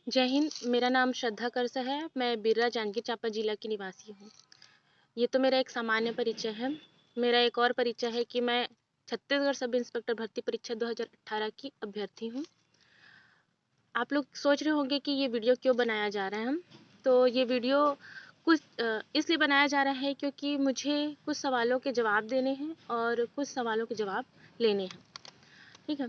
जय हिंद। मेरा नाम श्रद्धा करसा है। मैं बिर्रा जांजगीर चांपा जिला की निवासी हूँ। ये तो मेरा एक सामान्य परिचय है। मेरा एक और परिचय है कि मैं छत्तीसगढ़ सब इंस्पेक्टर भर्ती परीक्षा 2018 की अभ्यर्थी हूँ। आप लोग सोच रहे होंगे कि ये वीडियो क्यों बनाया जा रहा है। हम तो ये वीडियो इसलिए बनाया जा रहा है क्योंकि मुझे कुछ सवालों के जवाब देने हैं और कुछ सवालों के जवाब लेने हैं। ठीक है,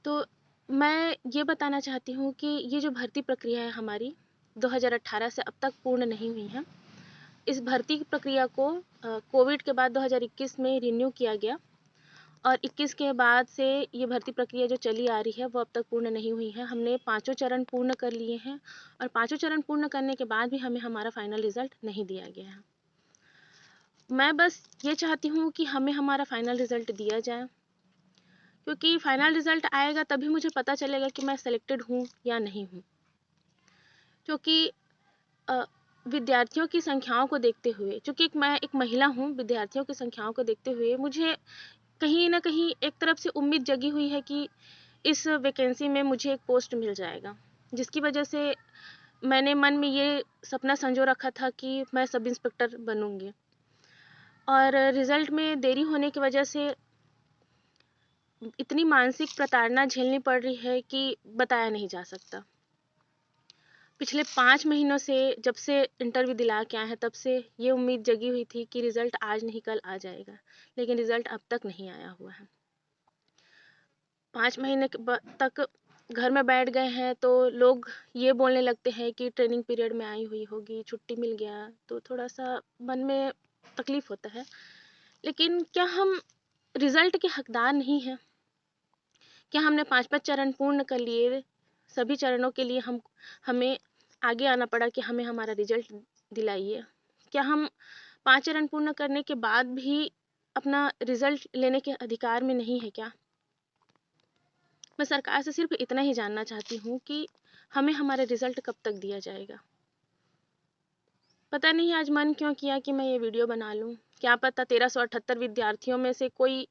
तो मैं ये बताना चाहती हूँ कि ये जो भर्ती प्रक्रिया है हमारी 2018 से अब तक पूर्ण नहीं हुई है। इस भर्ती की प्रक्रिया को कोविड के बाद 2021 में रिन्यू किया गया और 21 के बाद से ये भर्ती प्रक्रिया जो चली आ रही है वो अब तक पूर्ण नहीं हुई है। हमने पाँचों चरण पूर्ण कर लिए हैं और पाँचों चरण पूर्ण करने के बाद भी हमें हमारा फाइनल रिजल्ट नहीं दिया गया है। मैं बस ये चाहती हूँ कि हमें हमारा फाइनल रिजल्ट दिया जाए, क्योंकि फाइनल रिजल्ट आएगा तभी मुझे पता चलेगा कि मैं सेलेक्टेड हूँ या नहीं हूँ। क्योंकि विद्यार्थियों की संख्याओं को देखते हुए, चूँकि मैं एक महिला हूँ, विद्यार्थियों की संख्याओं को देखते हुए मुझे कहीं न कहीं एक तरफ से उम्मीद जगी हुई है कि इस वैकेंसी में मुझे एक पोस्ट मिल जाएगा, जिसकी वजह से मैंने मन में ये सपना संजो रखा था कि मैं सब इंस्पेक्टर बनूँगी। और रिज़ल्ट में देरी होने की वजह से इतनी मानसिक प्रताड़ना झेलनी पड़ रही है कि बताया नहीं जा सकता। पिछले 5 महीनों से, जब से इंटरव्यू दिला के आए हैं, तब से ये उम्मीद जगी हुई थी कि रिज़ल्ट आज नहीं कल आ जाएगा, लेकिन रिज़ल्ट अब तक नहीं आया हुआ है। 5 महीने तक घर में बैठ गए हैं तो लोग ये बोलने लगते हैं कि ट्रेनिंग पीरियड में आई हुई होगी, छुट्टी मिल गया, तो थोड़ा सा मन में तकलीफ़ होता है। लेकिन क्या हम रिज़ल्ट के हकदार नहीं हैं? क्या हमने 5-5 चरण पूर्ण कर लिए, सभी चरणों के लिए हमें आगे आना पड़ा कि हमें हमारा रिजल्ट दिलाइए? क्या हम 5 चरण पूर्ण करने के बाद भी अपना रिजल्ट लेने के अधिकार में नहीं है क्या? मैं सरकार से सिर्फ इतना ही जानना चाहती हूँ कि हमें हमारा रिजल्ट कब तक दिया जाएगा। पता नहीं आज मन क्यों किया कि मैं ये वीडियो बना लूँ। क्या पता 1378 विद्यार्थियों में से कोई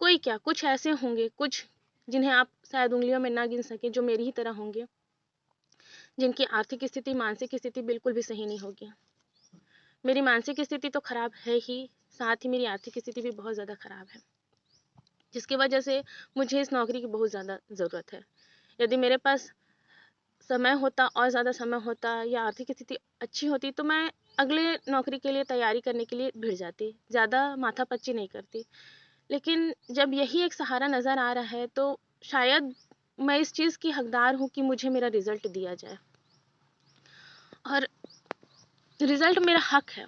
क्या, कुछ ऐसे होंगे, कुछ जिन्हें आप शायद उंगलियों में ना गिन सकें, जो मेरी ही तरह होंगे, जिनकी आर्थिक स्थिति, मानसिक स्थिति बिल्कुल भी सही नहीं होगी। मेरी मानसिक स्थिति तो खराब है ही, साथ ही मेरी आर्थिक स्थिति भी बहुत ज़्यादा खराब है, जिसकी वजह से मुझे इस नौकरी की बहुत ज़्यादा ज़रूरत है। यदि मेरे पास समय होता, और ज़्यादा समय होता, या आर्थिक स्थिति अच्छी होती, तो मैं अगले नौकरी के लिए तैयारी करने के लिए भिड़ जाती, ज़्यादा माथापच्ची नहीं करती। लेकिन जब यही एक सहारा नज़र आ रहा है तो शायद मैं इस चीज़ की हकदार हूँ कि मुझे मेरा रिज़ल्ट दिया जाए, और रिज़ल्ट मेरा हक है।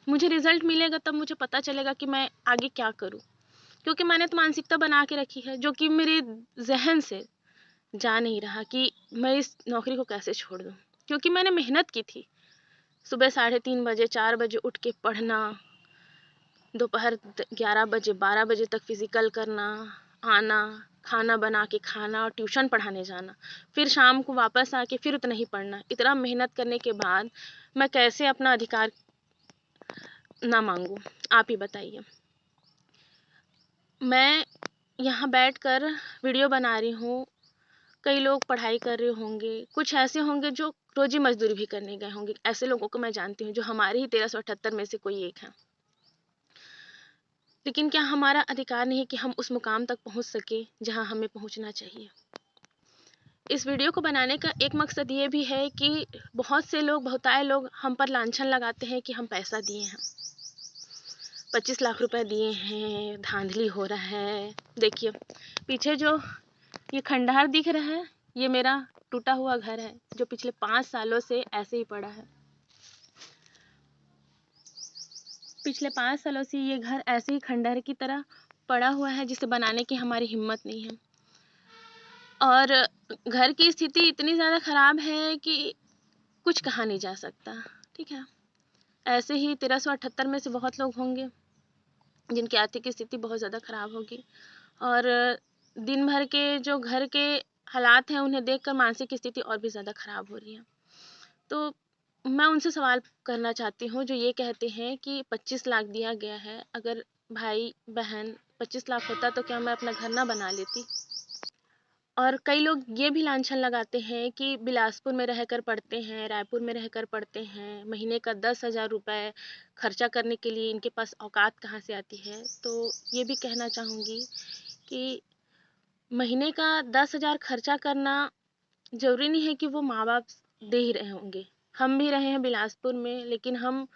मुझे रिज़ल्ट मिलेगा तब मुझे पता चलेगा कि मैं आगे क्या करूँ, क्योंकि मैंने तो मानसिकता बना के रखी है जो कि मेरे जहन से जा नहीं रहा कि मैं इस नौकरी को कैसे छोड़ दूँ। क्योंकि मैंने मेहनत की थी, सुबह 3:30 बजे 4 बजे उठ के पढ़ना, दोपहर 11 बजे 12 बजे तक फिज़िकल करना, आना, खाना बना के खाना और ट्यूशन पढ़ाने जाना, फिर शाम को वापस आके फिर उतना ही पढ़ना। इतना मेहनत करने के बाद मैं कैसे अपना अधिकार ना मांगूँ? आप ही बताइए। मैं यहाँ बैठकर वीडियो बना रही हूँ, कई लोग पढ़ाई कर रहे होंगे, कुछ ऐसे होंगे जो रोजी मजदूरी भी करने गए होंगे। ऐसे लोगों को मैं जानती हूँ जो हमारे ही 1378 में से कोई एक है। लेकिन क्या हमारा अधिकार नहीं है कि हम उस मुकाम तक पहुँच सके जहाँ हमें पहुँचना चाहिए? इस वीडियो को बनाने का एक मकसद ये भी है कि बहुतायत लोग हम पर लांछन लगाते हैं कि हम पैसा दिए हैं, 25 लाख रुपए दिए हैं, धांधली हो रहा है। देखिए पीछे जो ये खंडहर दिख रहा है, ये मेरा टूटा हुआ घर है जो पिछले 5 सालों से ऐसे ही पड़ा है। पिछले 5 सालों से ये घर ऐसे ही खंडहर की तरह पड़ा हुआ है, जिसे बनाने की हमारी हिम्मत नहीं है। और घर की स्थिति इतनी ज़्यादा ख़राब है कि कुछ कहा नहीं जा सकता। ठीक है, ऐसे ही 1378 में से बहुत लोग होंगे जिनकी आर्थिक स्थिति बहुत ज़्यादा ख़राब होगी, और दिन भर के जो घर के हालात हैं उन्हें देखकर मानसिक स्थिति और भी ज़्यादा ख़राब हो रही है। तो मैं उनसे सवाल करना चाहती हूँ जो ये कहते हैं कि 25 लाख दिया गया है, अगर भाई बहन 25 लाख होता तो क्या मैं अपना घर ना बना लेती? और कई लोग ये भी लांछन लगाते हैं कि बिलासपुर में रहकर पढ़ते हैं, रायपुर में रहकर पढ़ते हैं, महीने का 10,000 रुपये खर्चा करने के लिए इनके पास औकात कहाँ से आती है। तो ये भी कहना चाहूँगी कि महीने का 10,000 खर्चा करना ज़रूरी नहीं है कि वो माँ बाप दे ही रहे होंगे। हम भी रहे हैं बिलासपुर में, लेकिन हम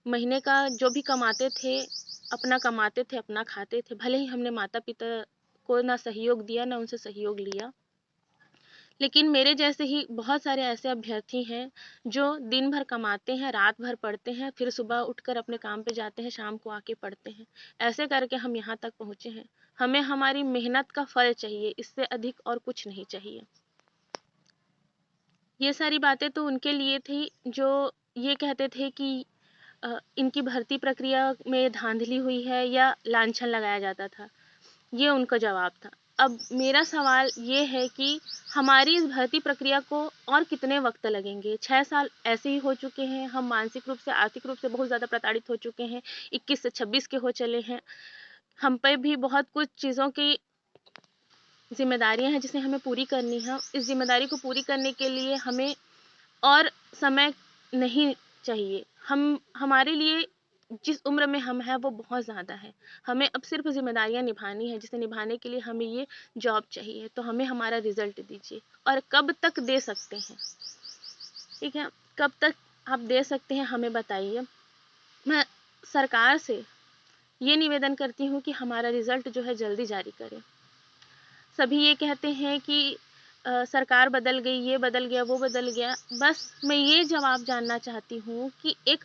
महीने का जो भी कमाते थे, अपना खाते थे। भले ही हमने माता पिता को ना सहयोग दिया, ना उनसे सहयोग लिया, लेकिन मेरे जैसे ही बहुत सारे ऐसे अभ्यर्थी हैं जो दिन भर कमाते हैं, रात भर पढ़ते हैं, फिर सुबह उठकर अपने काम पे जाते हैं, शाम को आके पढ़ते हैं। ऐसे करके हम यहाँ तक पहुँचे हैं। हमें हमारी मेहनत का फल चाहिए, इससे अधिक और कुछ नहीं चाहिए। ये सारी बातें तो उनके लिए थी जो ये कहते थे कि इनकी भर्ती प्रक्रिया में धांधली हुई है या लांछन लगाया जाता था। ये उनका जवाब था। अब मेरा सवाल ये है कि हमारी इस भर्ती प्रक्रिया को और कितने वक्त लगेंगे। 6 साल ऐसे ही हो चुके हैं, हम मानसिक रूप से, आर्थिक रूप से बहुत ज़्यादा प्रताड़ित हो चुके हैं, 21 से 26 के हो चले हैं। हम पे भी बहुत कुछ चीज़ों की जिम्मेदारियां हैं जिसे हमें पूरी करनी है। इस जिम्मेदारी को पूरी करने के लिए हमें और समय नहीं चाहिए। हमारे लिए जिस उम्र में हम हैं वो बहुत ज़्यादा है। हमें अब सिर्फ जिम्मेदारियां निभानी है, जिसे निभाने के लिए हमें ये जॉब चाहिए। तो हमें हमारा रिजल्ट दीजिए। और कब तक दे सकते हैं, ठीक है, कब तक आप दे सकते हैं हमें बताइए। मैं सरकार से ये निवेदन करती हूँ कि हमारा रिजल्ट जो है जल्दी जारी करें। सभी ये कहते हैं कि सरकार बदल गई, ये बदल गया, वो बदल गया। बस मैं ये जवाब जानना चाहती हूँ कि एक